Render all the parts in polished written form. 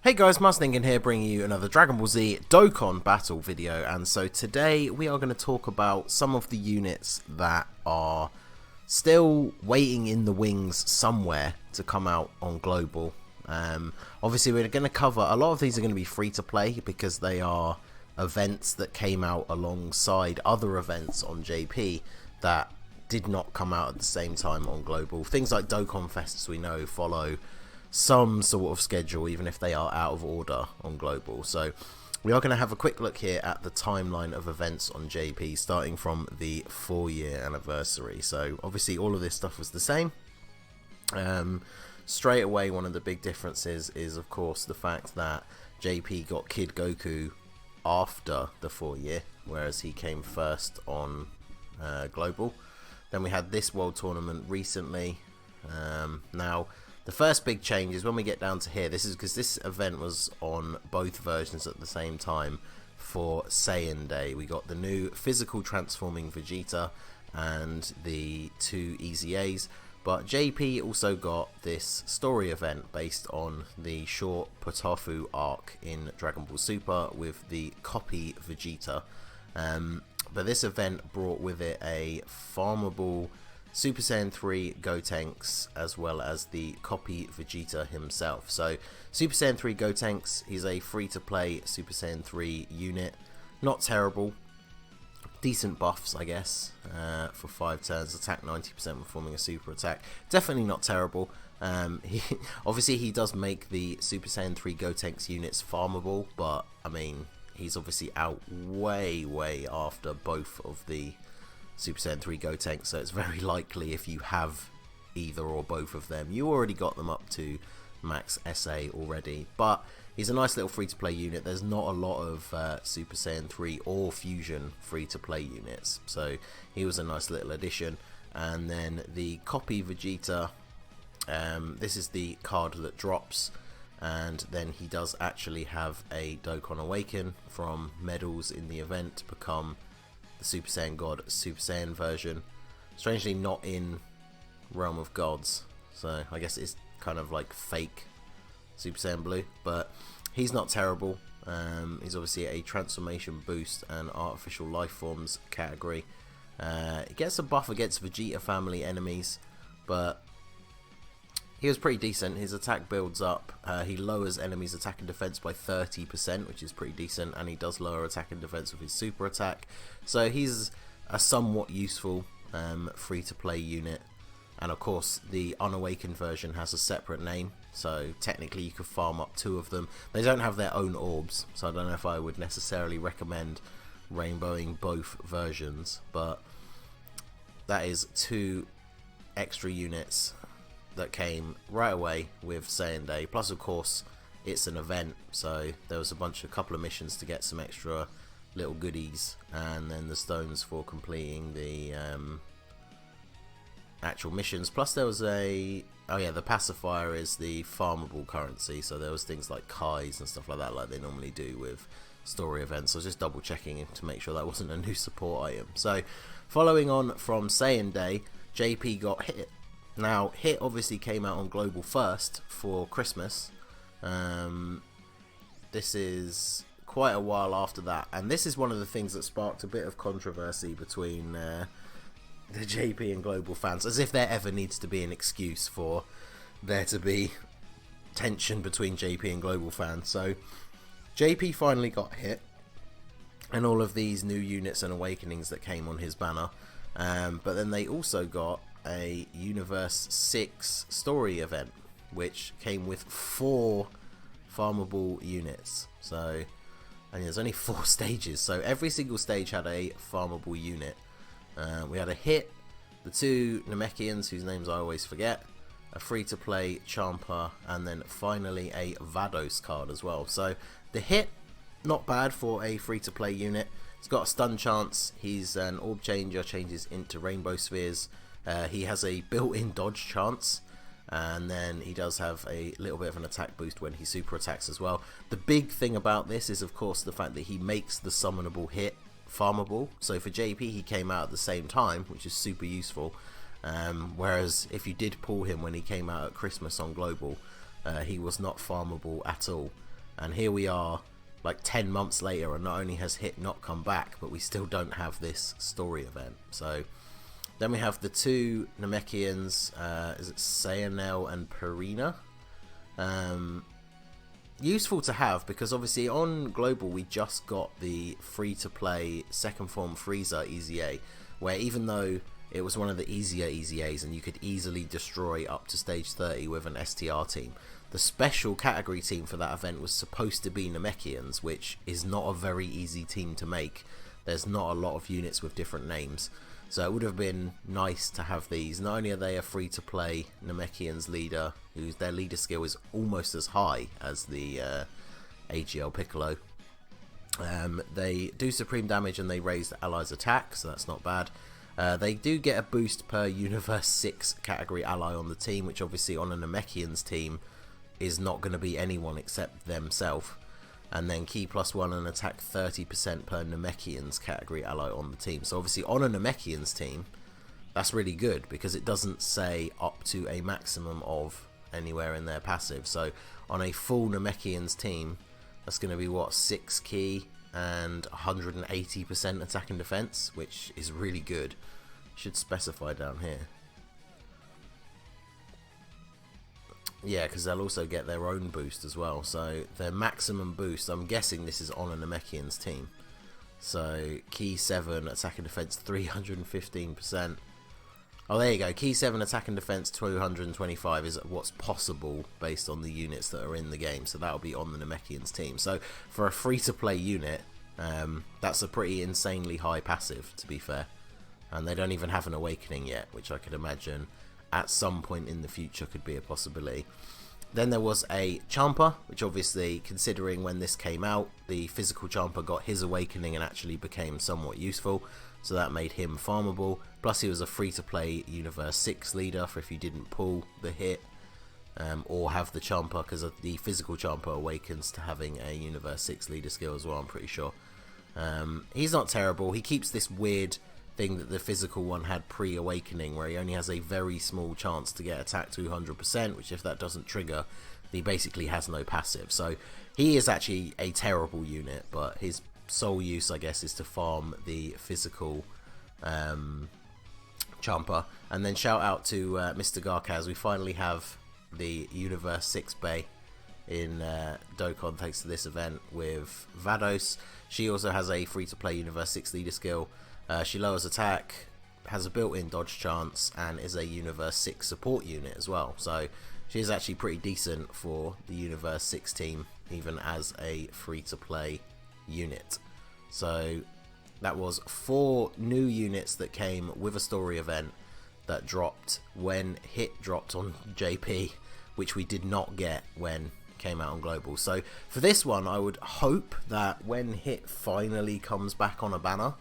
Hey guys, Ningen here, bringing you another Dragon Ball Z Dokkan Battle video, and so today we are going to talk about some of the units that are still waiting in the wings somewhere to come out on Global. Obviously we're going to cover, a lot of these are going to be free to play because they are events that came out alongside other events on JP that did not come out at the same time on Global. Things like Dokkan Fests we know follow some sort of schedule, even if they are out of order on Global. So we are going to have a quick look here at the timeline of events on JP, starting from the 4-year anniversary. So obviously all of this stuff was the same. Straight away, one of the big differences is of course the fact that JP got Kid Goku after the 4-year, whereas he came first on Global. Then we had this World Tournament recently. Now the first big change is when we get down to here. This is because this event was on both versions at the same time for Saiyan Day. We got the new physical transforming Vegeta and the 2 Easy A's, but JP also got this story event based on the short Potofu arc in Dragon Ball Super with the copy Vegeta. But this event brought with it a farmable Super Saiyan 3 Gotenks as well as the copy Vegeta himself. So Super Saiyan 3 Gotenks, he's a free to play Super Saiyan 3 unit. Not terrible. Decent buffs, I guess, for 5 turns. Attack 90% performing a super attack. Definitely not terrible. Obviously he does make the Super Saiyan 3 Gotenks units farmable, but I mean, he's obviously out way after both of the Super Saiyan 3 Gotenks, so it's very likely if you have either or both of them, you already got them up to max SA already. But he's a nice little free-to-play unit. There's not a lot of Super Saiyan 3 or Fusion free-to-play units, so he was a nice little addition. And then the copy Vegeta, this is the card that drops, and then he does actually have a Dokkan Awaken from medals in the event to become the Super Saiyan God Super Saiyan version. Strangely not in Realm of Gods, so I guess it's kind of like fake Super Saiyan Blue, but he's not terrible. He's obviously a transformation boost and artificial life forms category. It gets a buff against Vegeta family enemies, but he was pretty decent. His attack builds up. He lowers enemies' attack and defense by 30%, which is pretty decent, and he does lower attack and defense with his super attack. So he's a somewhat useful free-to-play unit. And of course, the unawakened version has a separate name, so technically you could farm up 2 of them. They don't have their own orbs, so I don't know if I would necessarily recommend rainbowing both versions, but that is 2 extra units that came right away with Saiyan Day. Plus of course it's an event, so there was a couple of missions to get some extra little goodies, and then the stones for completing the actual missions. Plus there was the pacifier is the farmable currency, so there was things like Kais and stuff like that, like they normally do with story events. I was just double checking to make sure that wasn't a new support item. So following on from Saiyan Day, JP got Hit. Now, Hit obviously came out on Global first for Christmas. This is quite a while after that, and this is one of the things that sparked a bit of controversy between the JP and Global fans, as if there ever needs to be an excuse for there to be tension between JP and Global fans. So, JP finally got Hit, and all of these new units and awakenings that came on his banner, but then they also got a Universe 6 story event, which came with 4 farmable units. So, and there's only 4 stages, so every single stage had a farmable unit. We had a Hit, the 2 Namekians whose names I always forget, a free-to-play Champa, and then finally a Vados card as well. So the Hit, not bad for a free-to-play unit. He's got a stun chance, he's an orb changer, changes into rainbow spheres. He has a built-in dodge chance, and then he does have a little bit of an attack boost when he super attacks as well. The big thing about this is of course the fact that he makes the summonable Hit farmable. So for JP he came out at the same time, which is super useful, whereas if you did pull him when he came out at Christmas on Global, he was not farmable at all. And here we are like 10 months later, and not only has Hit not come back, but we still don't have this story event. So then we have the two Namekians, is it Sayanel and Purina? Useful to have, because obviously on Global we just got the free-to-play second form Frieza EZA, where even though it was one of the easier EZAs and you could easily destroy up to stage 30 with an STR team, the special category team for that event was supposed to be Namekians, which is not a very easy team to make. There's not a lot of units with different names. So it would have been nice to have these. Not only are they a free-to-play Namekians leader, whose their leader skill is almost as high as the AGL Piccolo. They do supreme damage and they raise the allies' attack, so that's not bad. They do get a boost per Universe 6 category ally on the team, which obviously on a Namekians team is not going to be anyone except themselves. And then Ki +1 and attack 30% per Namekians category ally on the team. So obviously on a Namekians team, that's really good, because it doesn't say up to a maximum of anywhere in their passive. So on a full Namekians team, that's going to be what, 6 Ki and 180% attack and defense, which is really good. Should specify down here. Yeah, because they'll also get their own boost as well. So their maximum boost, I'm guessing this is on a Namekians team. So Ki 7, attack and defense 315%. Oh, there you go. Ki 7, attack and defense 225 is what's possible based on the units that are in the game. So that'll be on the Namekians team. So for a free-to-play unit, that's a pretty insanely high passive, to be fair. And they don't even have an awakening yet, which I could imagine at some point in the future could be a possibility. Then there was a Champa, which obviously, considering when this came out, the physical Champa got his awakening and actually became somewhat useful, so that made him farmable. Plus he was a free-to-play Universe 6 leader for if you didn't pull the hit or have the Champa, because the physical Champa awakens to having a Universe 6 leader skill as well, I'm pretty sure. He's not terrible. He keeps this weird thing that the physical one had pre-awakening, where he only has a very small chance to get attack to 100%, which if that doesn't trigger, he basically has no passive. So he is actually a terrible unit, but his sole use, I guess, is to farm the physical Champa. And then shout out to Mr. Garkaz. We finally have the Universe 6 Bay in Dokkan thanks to this event with Vados. She also has a free-to-play Universe 6 leader skill. She lowers attack, has a built-in dodge chance, and is a Universe 6 support unit as well. So she is actually pretty decent for the Universe 6 team, even as a free-to-play unit. So that was 4 new units that came with a story event that dropped when Hit dropped on JP, which we did not get when it came out on Global. So for this one, I would hope that when Hit finally comes back on a banner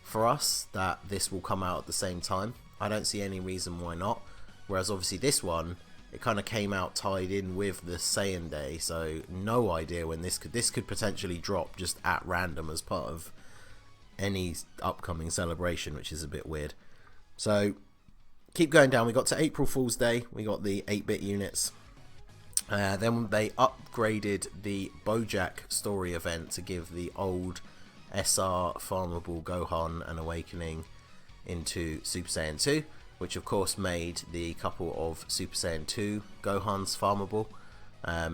for us, that this will come out at the same time. I don't see any reason why not. Whereas obviously this one, it kind of came out tied in with the Saiyan Day, so no idea when this could potentially drop just at random as part of any upcoming celebration, which is a bit weird. So keep going down. We got to April Fool's Day. We got the 8-bit units. Then they upgraded the Bojack story event to give the old SR farmable Gohan an awakening into Super Saiyan 2, which of course made the couple of Super Saiyan 2 Gohans farmable.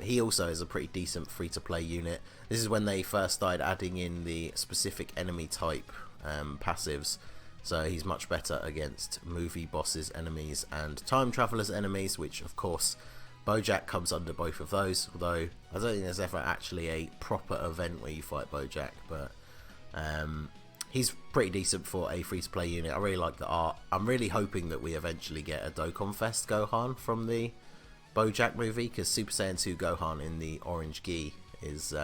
He also is a pretty decent free-to-play unit. This is when they first started adding in the specific enemy type passives, so he's much better against movie bosses enemies and time travelers enemies, which of course Bojack comes under both of those, although I don't think there's ever actually a proper event where you fight Bojack, but he's pretty decent for a free-to-play unit. I really like the art. I'm really hoping that we eventually get a Dokkan Fest Gohan from the Bojack movie, because Super Saiyan 2 Gohan in the orange gi is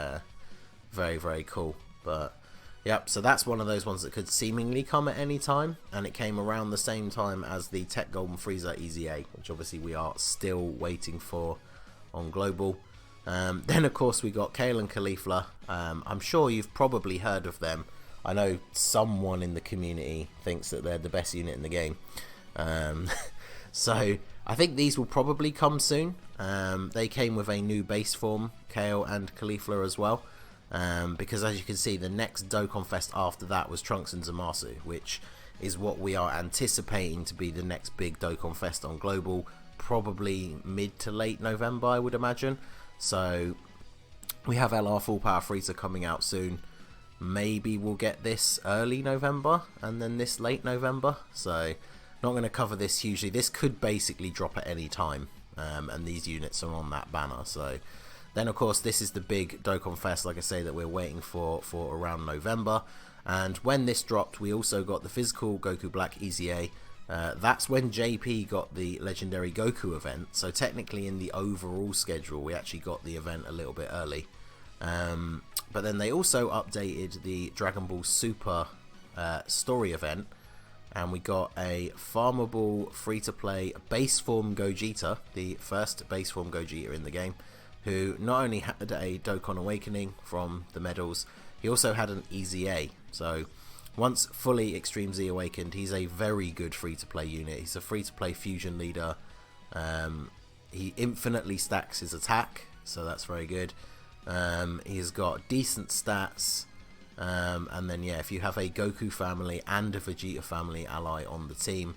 very, very cool. But yep, so that's one of those ones that could seemingly come at any time, and it came around the same time as the Tech Golden Frieza EZA, which obviously we are still waiting for on Global. Then of course we got Kale and Caulifla. I'm sure you've probably heard of them. I know someone in the community thinks that they're the best unit in the game. So I think these will probably come soon. they came with a new base form, Kale and Caulifla as well. Because as you can see, the next Dokkan Fest after that was Trunks and Zamasu, which is what we are anticipating to be the next big Dokkan Fest on Global, probably mid to late November, I would imagine. So we have LR Full Power Frieza coming out soon. Maybe we'll get this early November and then this late November. So not going to cover this hugely. This could basically drop at any time, and these units are on that banner. So then of course this is the big Dokkan Fest, like I say, that we're waiting for around November. And when this dropped, we also got the physical Goku Black EZA. That's when JP got the legendary Goku event. So technically in the overall schedule we actually got the event a little bit early. But then they also updated the Dragon Ball Super story event, and we got a farmable free-to-play base form Gogeta, the first base form Gogeta in the game, who not only had a Dokkan Awakening from the medals, he also had an EZA. So once fully Extreme Z awakened, he's a very good free-to-play unit. He's a free-to-play fusion leader. He infinitely stacks his attack, so that's very good. He's got decent stats, and then yeah, if you have a Goku family and a Vegeta family ally on the team,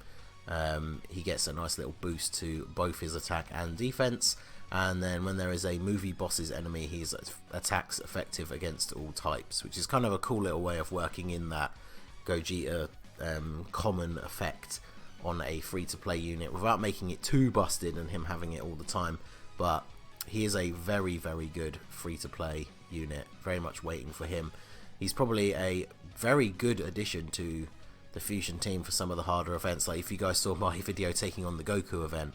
he gets a nice little boost to both his attack and defense. And then when there is a movie boss's enemy, his attacks effective against all types, which is kind of a cool little way of working in that Gogeta common effect on a free-to-play unit without making it too busted and him having it all the time. But he is a very, very good free-to-play unit. Very much waiting for him. He's probably a very good addition to the Fusion team for some of the harder events. Like if you guys saw my video taking on the Goku event,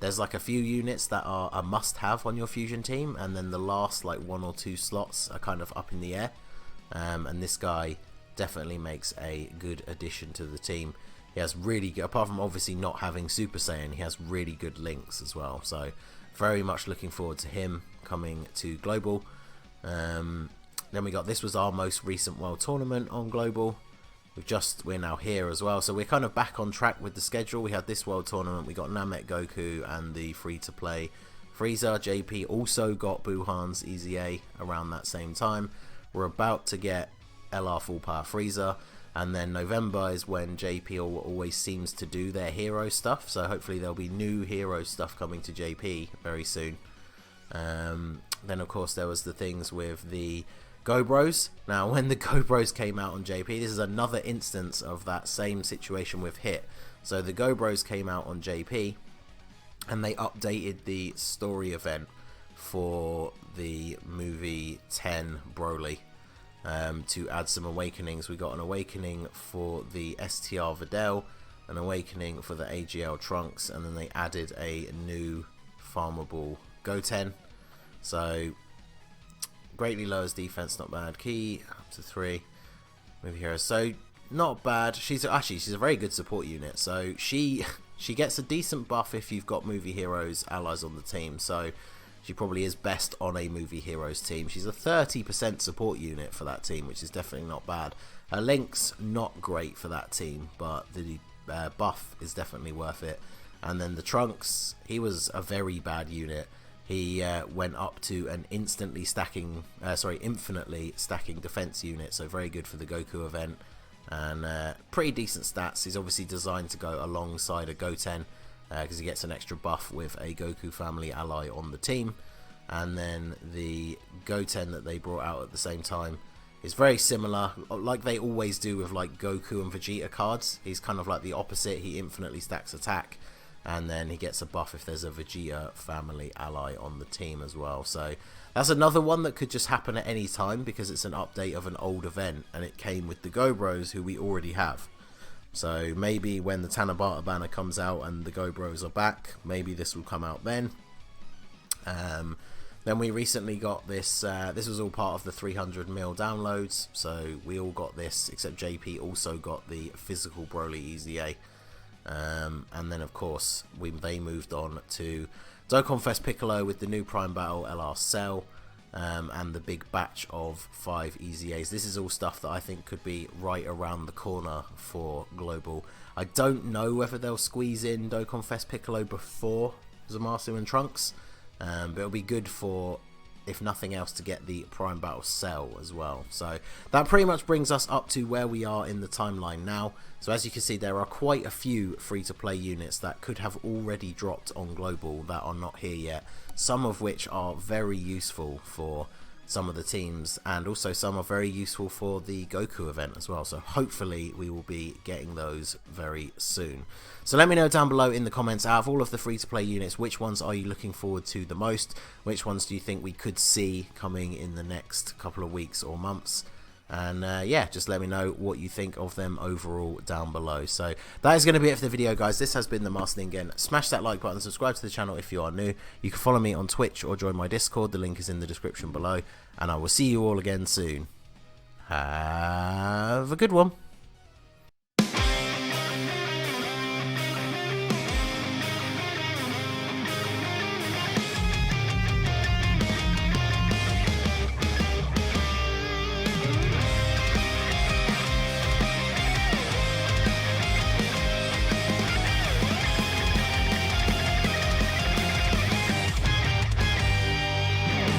there's like a few units that are a must-have on your Fusion team, and then the last like 1 or 2 slots are kind of up in the air. And this guy definitely makes a good addition to the team. He has really good, apart from obviously not having Super Saiyan, he has really good links as well. So very much looking forward to him coming to Global. Then we got, this was our most recent World Tournament on Global. We're now here as well, so we're kind of back on track with the schedule. We had this World Tournament, we got Namek Goku and the free-to-play Frieza. JP also got Buhan's EZA around that same time. We're about to get LR Full Power Frieza, and then November is when JP always seems to do their hero stuff, so hopefully there'll be new hero stuff coming to JP very soon. Then of course there was the things with the Go-Bros. Now when the Go-Bros came out on JP, this is another instance of that same situation with Hit. So the Go-Bros came out on JP and they updated the story event for the movie 10 Broly to add some awakenings. We got an awakening for the STR Videl, an awakening for the AGL Trunks, and then they added a new farmable Goten. So greatly lowers defense, not bad. Key up to 3. Movie hero, so not bad. She's a very good support unit. So she gets a decent buff if you've got movie heroes allies on the team. So she probably is best on a movie heroes team. She's a 30% support unit for that team, which is definitely not bad. Her link's not great for that team, but the buff is definitely worth it. And then the Trunks, he was a very bad unit. He went up to an infinitely stacking defense unit, so very good for the Goku event, and pretty decent stats. He's obviously designed to go alongside a Goten because he gets an extra buff with a Goku family ally on the team. And then the Goten that they brought out at the same time is very similar, like they always do with like Goku and Vegeta cards. He's kind of like the opposite. He infinitely stacks attack, and then he gets a buff if there's a Vegeta family ally on the team as well. So that's another one that could just happen at any time because it's an update of an old event, and it came with the Go-Bros, who we already have. So maybe when the Tanabata banner comes out and the Go-Bros are back, maybe this will come out then. Then we recently got this, this was all part of the 300 mil downloads, so we all got this, except JP also got the physical Broly EZA. And then of course they moved on to Dokkan Fest Piccolo with the new Prime Battle LR Cell, and the big batch of 5 EZAs. This is all stuff that I think could be right around the corner for Global. I don't know whether they'll squeeze in Dokkan Fest Piccolo before Zamasu and Trunks, but it'll be good for, if nothing else, to get the Prime Battle Cell as well. So that pretty much brings us up to where we are in the timeline now. So as you can see, there are quite a few free-to-play units that could have already dropped on Global that are not here yet, some of which are very useful for some of the teams, and also some are very useful for the Goku event as well. So hopefully we will be getting those very soon. So let me know down below in the comments, out of all of the free-to-play units, which ones are you looking forward to the most? Which ones do you think we could see coming in the next couple of weeks or months? And yeah, just let me know what you think of them overall down below. So that is going to be it for the video, guys. This has been the Master Ningen. Smash that like button, subscribe to the channel if you are new. You can follow me on Twitch or join my Discord. The link is in the description below. And I will see you all again soon. Have a good one.